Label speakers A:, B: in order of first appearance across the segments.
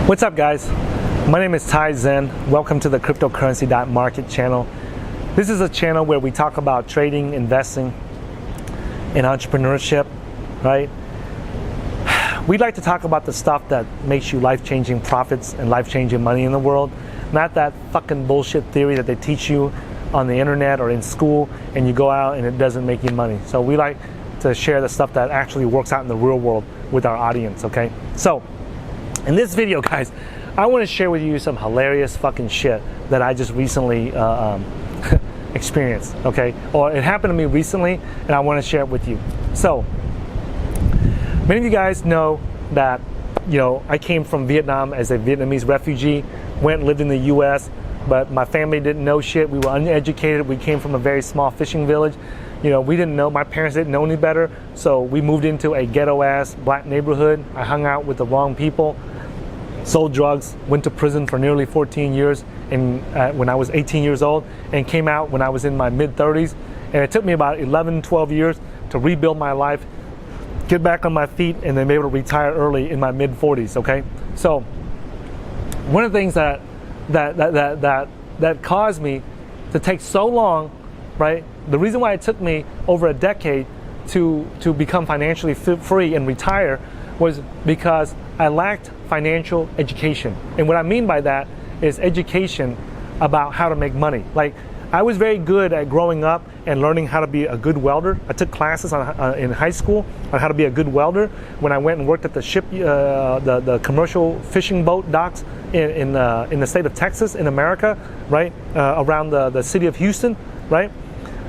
A: What's up, guys? My name is Ty Zen. Welcome to the cryptocurrency.market channel. This is a channel where we talk about trading, investing, and entrepreneurship, right? We'd like to talk about the stuff that makes you life-changing profits and life-changing money in the world, not that fucking bullshit theory that they teach you on the internet or in school and you go out and it doesn't make you money. So we like to share the stuff that actually works out in the real world with our audience, okay? So in this video, guys, I want to share with you some hilarious fucking shit that I just recently experienced, okay? Or it happened to me recently and I want to share it with you. So many of you guys know that, I came from Vietnam as a Vietnamese refugee, went and lived in the US, but my family didn't know shit. We were uneducated. We came from a very small fishing village. We didn't know, my parents didn't know any better, so we moved into a ghetto-ass black neighborhood. I hung out with the wrong people, sold drugs, went to prison for nearly 14 years and when I was 18 years old, and came out when I was in my mid-30s. And it took me about 11, 12 years to rebuild my life, get back on my feet, and then be able to retire early in my mid-40s, okay? So one of the things that caused me to take so long, right? The reason why it took me over a decade to become financially free and retire was because I lacked financial education. And what I mean by that is education about how to make money. Like, I was very good at growing up and learning how to be a good welder. I took classes in high school on how to be a good welder. When I went and worked at the ship, the commercial fishing boat docks in the state of Texas in America, right, around the city of Houston, right.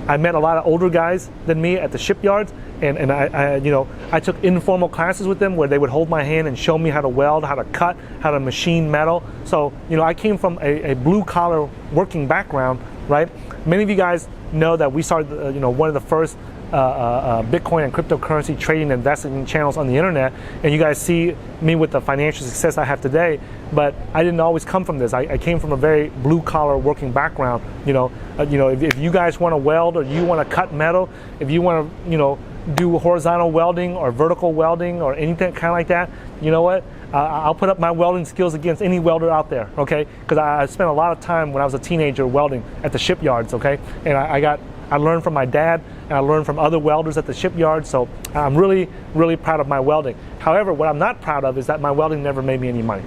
A: I met a lot of older guys than me at the shipyards, and I took informal classes with them where they would hold my hand and show me how to weld, how to cut, how to machine metal. So, I came from a blue-collar working background, right? Many of you guys know that we started, one of the first Bitcoin and cryptocurrency trading and investing channels on the internet, and you guys see me with the financial success I have today. But I didn't always come from this. I came from a very blue-collar working background. If you guys want to weld or you want to cut metal, if you want to, do horizontal welding or vertical welding or anything kind of like that, you know what? I'll put up my welding skills against any welder out there, okay? Because I spent a lot of time when I was a teenager welding at the shipyards, okay? And I learned from my dad, and I learned from other welders at the shipyard, so I'm really, really proud of my welding. However, what I'm not proud of is that my welding never made me any money.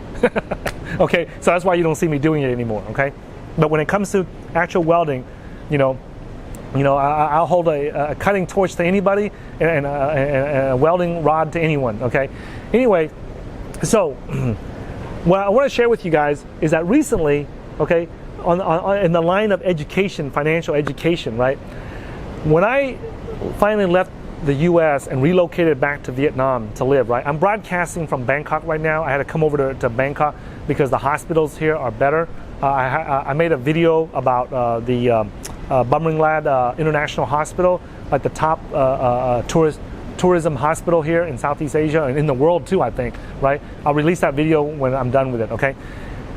A: Okay, so that's why you don't see me doing it anymore, okay? But when it comes to actual welding, I'll hold a cutting torch to anybody and a welding rod to anyone, okay? Anyway, so what I want to share with you guys is that recently, okay, in the line of education, financial education, right? When I finally left the U.S. and relocated back to Vietnam to live, right? I'm broadcasting from Bangkok right now. I had to come over to Bangkok because the hospitals here are better. I made a video about the Bumringlad International Hospital, like the top tourism hospital here in Southeast Asia and in the world too, I think, right? I'll release that video when I'm done with it, okay?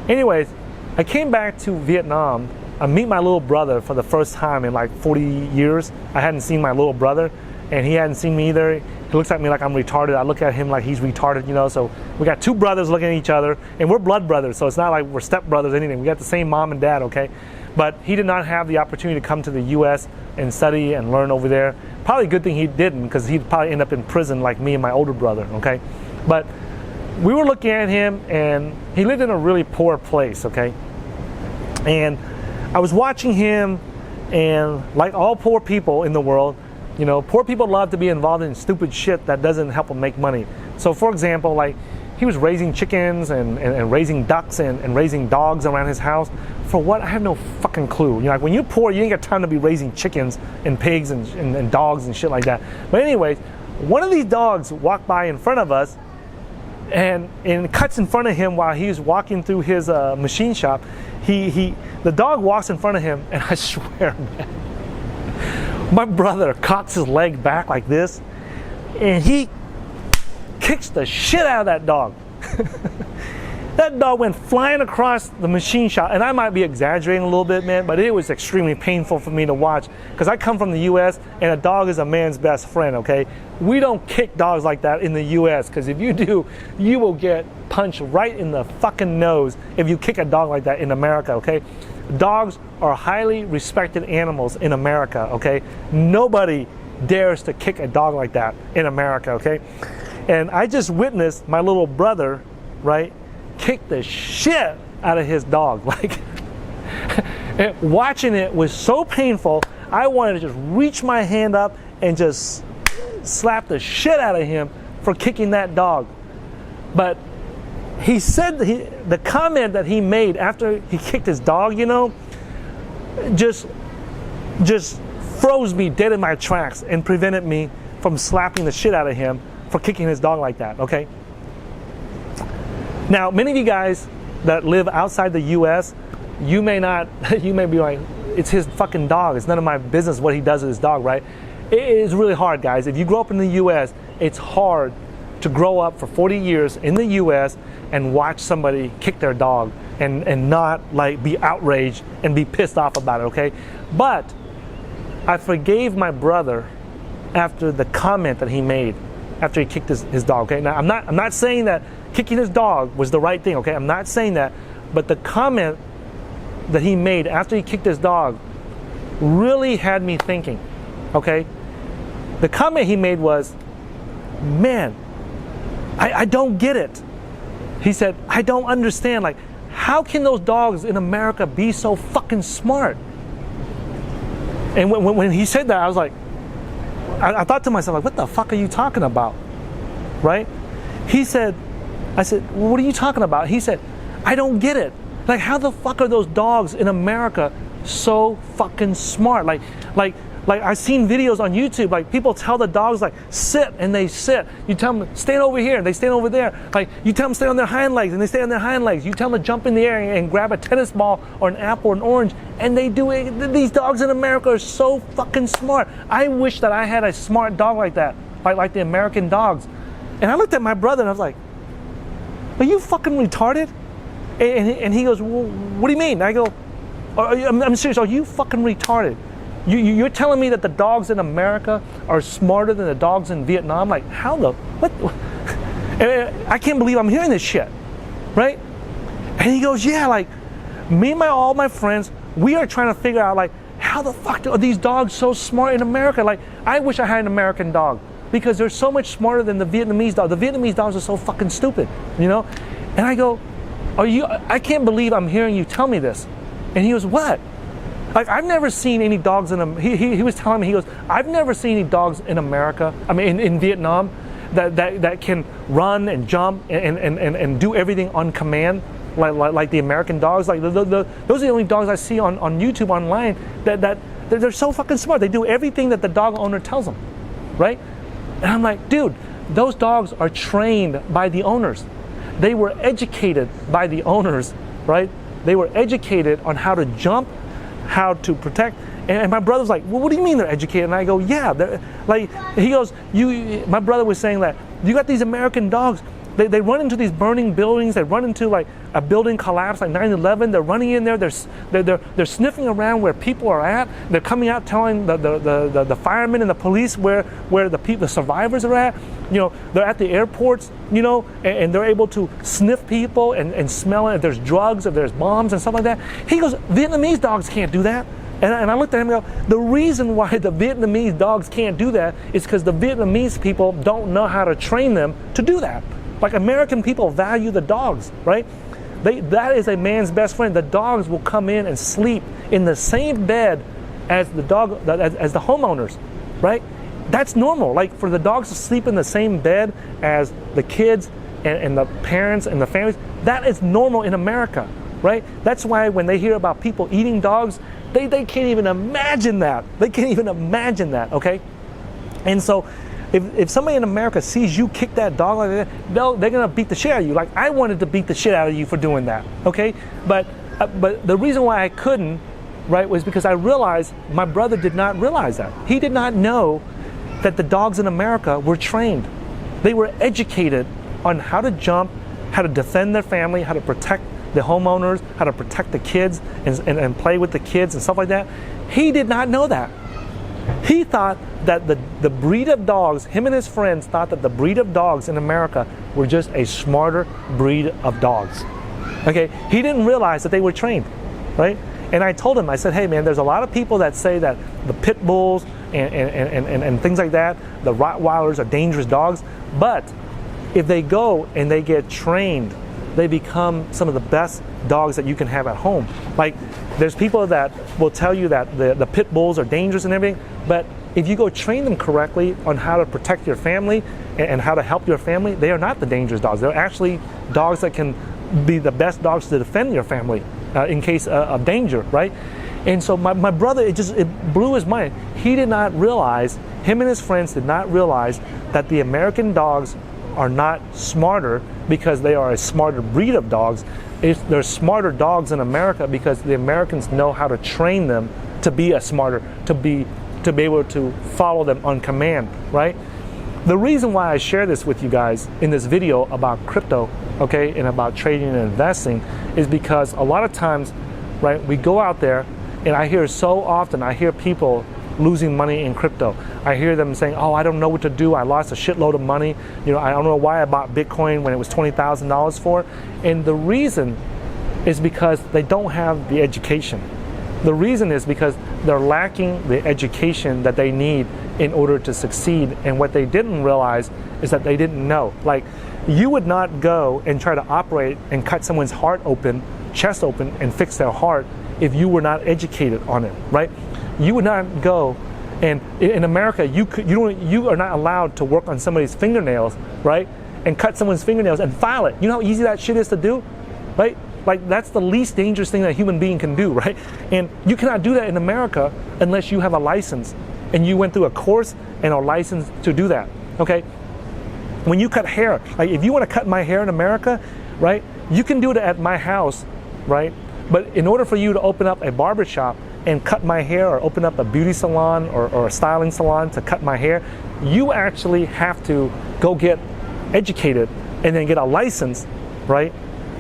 A: Anyways, I came back to Vietnam. I meet my little brother for the first time in like 40 years. I hadn't seen my little brother, and he hadn't seen me either. He looks at me like I'm retarded. I look at him like he's retarded, so we got two brothers looking at each other, and we're blood brothers, so it's not like we're step brothers or anything. We got the same mom and dad, okay? But he did not have the opportunity to come to the U.S. and study and learn over there. Probably a good thing he didn't, because he'd probably end up in prison like me and my older brother, okay? But we were looking at him, and he lived in a really poor place, okay? And I was watching him, and like all poor people in the world, poor people love to be involved in stupid shit that doesn't help them make money. So for example, like, he was raising chickens and raising ducks and raising dogs around his house. For what? I have no fucking clue. Like, when you're poor, you ain't got time to be raising chickens and pigs and dogs and shit like that. But anyways, one of these dogs walked by in front of us and cuts in front of him while he's walking through his machine shop. The dog walks in front of him, and I swear, man, my brother cocks his leg back like this, and he kicks the shit out of that dog. That dog went flying across the machine shop, and I might be exaggerating a little bit, man, but it was extremely painful for me to watch because I come from the U.S. and a dog is a man's best friend, okay? We don't kick dogs like that in the U.S. because if you do, you will get punched right in the fucking nose if you kick a dog like that in America, okay? Dogs are highly respected animals in America, okay? Nobody dares to kick a dog like that in America, okay? And I just witnessed my little brother, right, kick the shit out of his dog. Like, watching it was so painful, I wanted to just reach my hand up and just slap the shit out of him for kicking that dog. But he said the comment that he made after he kicked his dog, you know, just froze me dead in my tracks and prevented me from slapping the shit out of him for kicking his dog like that, okay? Now, many of you guys that live outside the U.S., you may be like, it's his fucking dog. It's none of my business what he does with his dog, right? It is really hard, guys. If you grow up in the U.S., it's hard to grow up for 40 years in the U.S. and watch somebody kick their dog and not like be outraged and be pissed off about it, okay? But I forgave my brother after the comment that he made after he kicked his dog, okay? Now, I'm not saying that kicking his dog was the right thing, okay? I'm not saying that, but the comment that he made after he kicked his dog really had me thinking, okay? The comment he made was, man, I don't get it. He said, I don't understand, like, how can those dogs in America be so fucking smart? And when he said that, I was like, I thought to myself, like, what the fuck are you talking about, right? He said, I said, well, what are you talking about? He said, I don't get it. Like, how the fuck are those dogs in America so fucking smart? Like I've seen videos on YouTube, like people tell the dogs, like, sit, and they sit. You tell them, stand over here, and they stand over there. Like, you tell them stay on their hind legs, and they stay on their hind legs. You tell them to jump in the air and grab a tennis ball or an apple or an orange, and they do it. These dogs in America are so fucking smart. I wish that I had a smart dog like that, like the American dogs. And I looked at my brother, and I was like, are you fucking retarded? And he goes, well, what do you mean? I go, I'm serious, are you fucking retarded? You're telling me that the dogs in America are smarter than the dogs in Vietnam? Like, how the, what? I can't believe I'm hearing this shit, right? And he goes, yeah, like, me and all my friends, we are trying to figure out, like, how the fuck are these dogs so smart in America? Like, I wish I had an American dog because they're so much smarter than the Vietnamese dog. The Vietnamese dogs are so fucking stupid, you know? And I go, I can't believe I'm hearing you tell me this. And he goes, what? Like, I've never seen any dogs he was telling me, he goes, I've never seen any dogs in America, I mean in Vietnam, that can run and jump and do everything on command like the American dogs. Like those are the only dogs I see on YouTube online that they're so fucking smart. They do everything that the dog owner tells them, right? And I'm like, dude, those dogs are trained by the owners. They were educated by the owners, right? They were educated on how to jump, how to protect. And my brother's like, well, what do you mean they're educated? And I go, yeah, they're like, he goes, my brother was saying that you got these American dogs, they run into these burning buildings, they run into like a building collapse like 9/11, they're running in there, they're sniffing around where people are at, they're coming out telling the firemen and the police where the survivors are at, you know, they're at the airports, you know, and they're able to sniff people and smell it if there's drugs, if there's bombs and stuff like that. He goes, Vietnamese dogs can't do that. And I looked at him and go, the reason why the Vietnamese dogs can't do that is because the Vietnamese people don't know how to train them to do that. Like, American people value the dogs, right? That is a man's best friend. The dogs will come in and sleep in the same bed as the homeowners, right? That's normal. Like, for the dogs to sleep in the same bed as the kids and the parents and the families, that is normal in America, right? That's why when they hear about people eating dogs, they can't even imagine that. They can't even imagine that, okay? And so if somebody in America sees you kick that dog like that, they're gonna beat the shit out of you. Like, I wanted to beat the shit out of you for doing that, okay? But the reason why I couldn't, right, was because I realized my brother did not realize that. He did not know that the dogs in America were trained. They were educated on how to jump, how to defend their family, how to protect the homeowners, how to protect the kids and play with the kids and stuff like that. He did not know that. He thought that the breed of dogs, him and his friends thought that the breed of dogs in America were just a smarter breed of dogs. Okay, he didn't realize that they were trained, right? And I told him, I said, hey man, there's a lot of people that say that the pit bulls and things like that, the Rottweilers are dangerous dogs, but if they go and they get trained, they become some of the best dogs that you can have at home. Like, there's people that will tell you that the pit bulls are dangerous and everything, but if you go train them correctly on how to protect your family and how to help your family, they are not the dangerous dogs. They're actually dogs that can be the best dogs to defend your family in case of danger, right? And so my brother, it blew his mind. He did not realize, him and his friends did not realize that the American dogs are not smarter because they are a smarter breed of dogs. They're smarter dogs in America because the Americans know how to train them to be a smarter, to be able to follow them on command, right? The reason why I share this with you guys in this video about crypto, okay, and about trading and investing is because a lot of times, right, we go out there and I hear people losing money in crypto. I hear them saying, oh, I don't know what to do. I lost a shitload of money. You know, I don't know why I bought Bitcoin when it was $20,000 for. And the reason is because they don't have the education. The reason is because they're lacking the education that they need in order to succeed. And what they didn't realize is that they didn't know. Like, you would not go and try to operate and cut someone's heart open, chest open, and fix their heart if you were not educated on it, right? You would not go, and in America, you are not allowed to work on somebody's fingernails, right? And cut someone's fingernails and file it. You know how easy that shit is to do, right? Like, that's the least dangerous thing that a human being can do, right? And you cannot do that in America unless you have a license and you went through a course and are licensed to do that, okay? When you cut hair, like if you want to cut my hair in America, right, you can do it at my house, right? But in order for you to open up a barber shop and cut my hair, or open up a beauty salon or a styling salon to cut my hair, you actually have to go get educated and then get a license, right,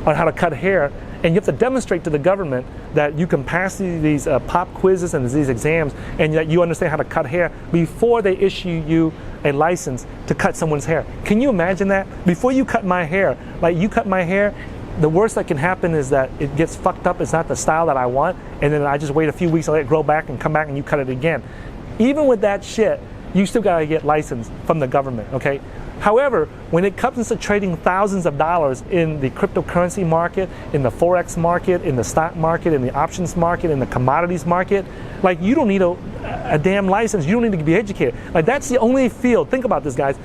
A: on how to cut hair. And you have to demonstrate to the government that you can pass these pop quizzes and these exams and that you understand how to cut hair before they issue you a license to cut someone's hair. Can you imagine that? Before you cut my hair, like you cut my hair, the worst that can happen is that it gets fucked up. It's not the style that I want. And then I just wait a few weeks and let it grow back and come back and you cut it again. Even with that shit, you still gotta get licensed from the government, okay? However, when it comes to trading thousands of dollars in the cryptocurrency market, in the Forex market, in the stock market, in the options market, in the commodities market, like you don't need a damn license. You don't need to be educated. Like that's the only field, think about this guys,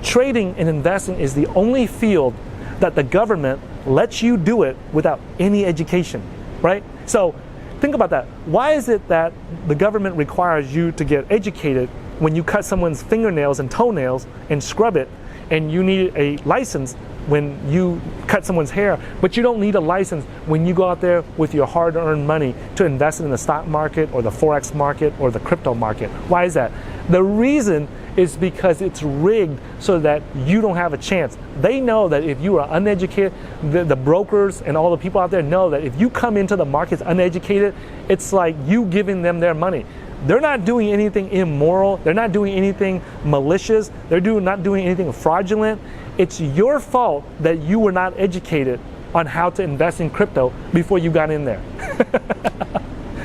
A: trading and investing is the only field that the government lets you do it without any education, right? So think about that. Why is it that the government requires you to get educated when you cut someone's fingernails and toenails and scrub it, and you need a license when you cut someone's hair, but you don't need a license when you go out there with your hard-earned money to invest in the stock market or the Forex market or the crypto market? Why is that? The reason is because it's rigged so that you don't have a chance. They know that if you are uneducated, the brokers and all the people out there know that if you come into the markets uneducated, it's like you giving them their money. They're not doing anything immoral. They're not doing anything malicious. They're not doing anything fraudulent. It's your fault that you were not educated on how to invest in crypto before you got in there.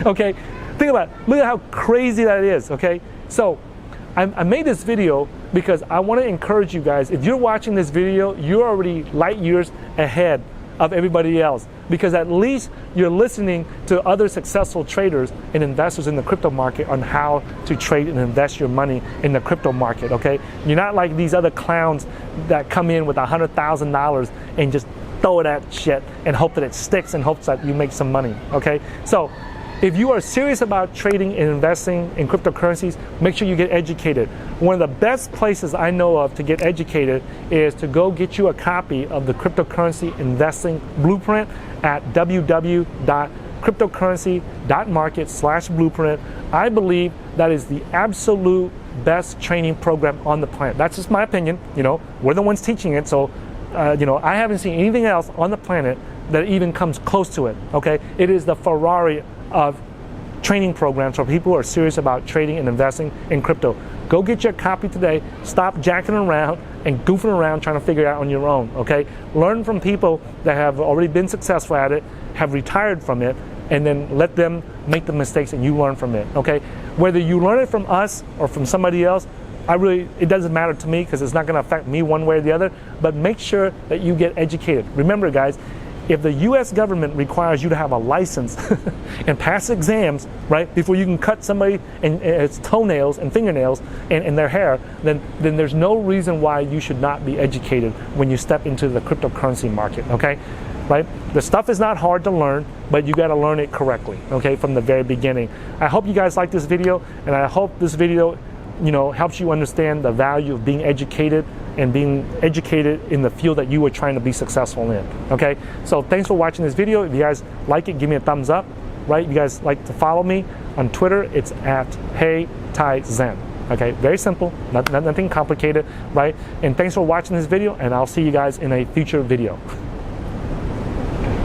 A: Okay, think about it. Look at how crazy that is, okay? So I made this video because I want to encourage you guys, if you're watching this video, you're already light years ahead of everybody else, because at least you're listening to other successful traders and investors in the crypto market on how to trade and invest your money in the crypto market, okay? You're not like these other clowns that come in with $100,000 and just throw it at shit and hope that it sticks and hopes that you make some money, okay? So if you are serious about trading and investing in cryptocurrencies, make sure you get educated. One of the best places I know of to get educated is to go get you a copy of the Cryptocurrency Investing Blueprint at www.cryptocurrency.market/blueprint. I believe that is the absolute best training program on the planet. That's just my opinion. You know, we're the ones teaching it, so I haven't seen anything else on the planet that even comes close to it. Okay, it is the Ferrari of training programs for people who are serious about trading and investing in crypto. Go get your copy today. Stop jacking around and goofing around trying to figure it out on your own. Okay, learn from people that have already been successful at it, have retired from it, and then let them make the mistakes and you learn from it. Okay, whether you learn it from us or from somebody else, it doesn't matter to me, because it's not going to affect me one way or the other. But make sure that you get educated. Remember, guys, if the U.S. government requires you to have a license and pass exams, right, before you can cut somebody and its toenails and fingernails and their hair, then there's no reason why you should not be educated when you step into the cryptocurrency market. Okay, right? The stuff is not hard to learn, but you got to learn it correctly. Okay, from the very beginning. I hope you guys like this video, and I hope this video, helps you understand the value of being educated and being educated in the field that you were trying to be successful in. Okay, so thanks for watching this video. If you guys like it, give me a thumbs up. Right? You guys like to follow me on Twitter? It's at HeyTaiZen. Okay, very simple, nothing complicated, right? And thanks for watching this video, and I'll see you guys in a future video.